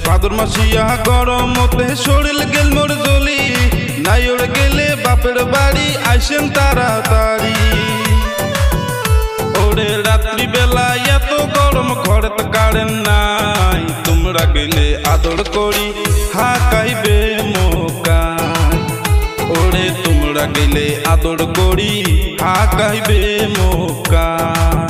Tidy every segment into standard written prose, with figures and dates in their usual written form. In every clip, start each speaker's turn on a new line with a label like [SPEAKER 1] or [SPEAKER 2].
[SPEAKER 1] ভাদর Masia গরমতে শরীর গেল মোর জ্বলি নাই ওর গেলে বাপের বাড়ি আইসেন তাড়াতাড়ি ওরে রাত্রি বেলা এত গরম ঘরে তো কারেন্ট নাই তোমরা গেলে আদর করি হাকাইবে মোকায় ওরে তোমরা গেলে আদর করি হাকাইবে মোকায়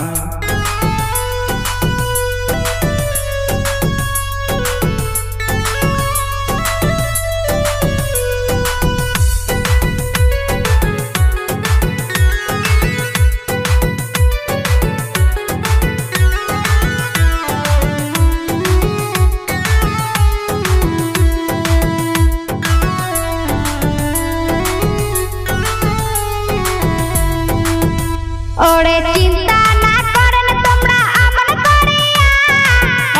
[SPEAKER 2] ওরে চিন্তা না করেন তোমরা আমন করিয়া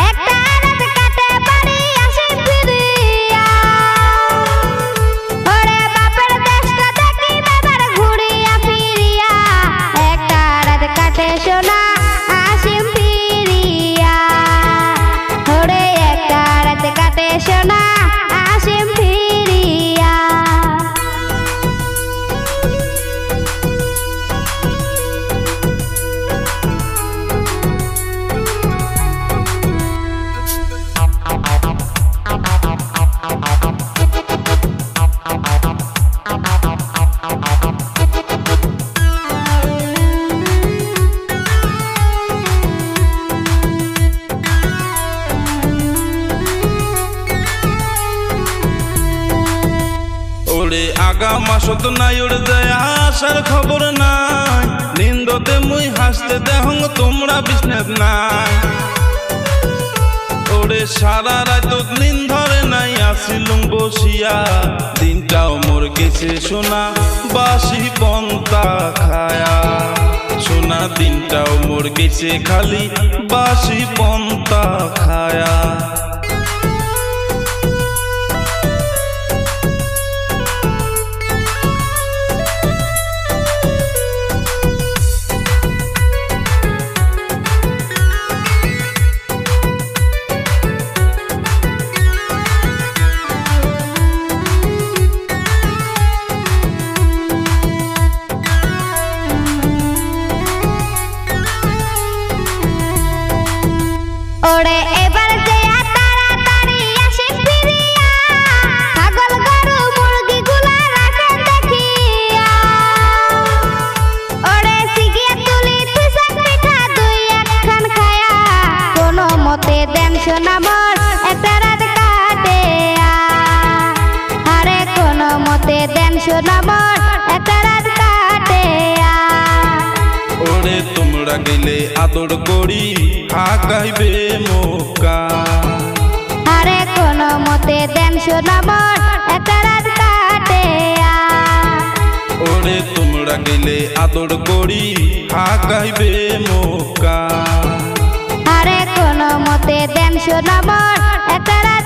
[SPEAKER 2] একটা রাত কাটে বাড়ি আসে ফিরিয়া ওরে বাপের দেশটা দেখি বাবার ঘুরিয়া ফিরিয়া একটা রাত কাটে সোনা আসিম ফিরিয়া ওরে একটা রাত কাটে সোনা আসিম ফিরিয়া
[SPEAKER 1] ওরে আগা মাসত নাই ওরে যায় আসার খবর নাই নিন্দতে মুই হাসতে দেহং তোমরা বিষ্ণেত নাই ওরে সারা রাত নিন ধরে নাই আসিলুম বসিয়া দিনটাও মোর গেছে সোনা বাসি পন্তা খায়া সোনা দিনটাও মোর গেছে খালি বাসি পন্তা খায়া
[SPEAKER 2] ওরে এবার যে তাড়াতাড়ি আসে ফিরিয়া ছাগল গরু মুরগি গুলা রাখেন দেখিয়া ওরে সিগিয়া তুলি তুষার পিঠা দুই একখান খায়া কোনো মতে দেন সোনা মোর একটা রাত কাটিয়া আরে কোনো মতে দেন সোনা মোর একটা রাত কাটিয়া
[SPEAKER 1] ওরে তোমরা গেলে আদর করি হাকাইবে মোকায়
[SPEAKER 2] আরে কোনো মতে দেন সোনা মোর একটা রাত কাটিয়া
[SPEAKER 1] ওরে তোমরা গেলে আদর করি হাকাইবে মোকায়
[SPEAKER 2] আরে কোনো মতে দেন সোনা মোর একটা রাত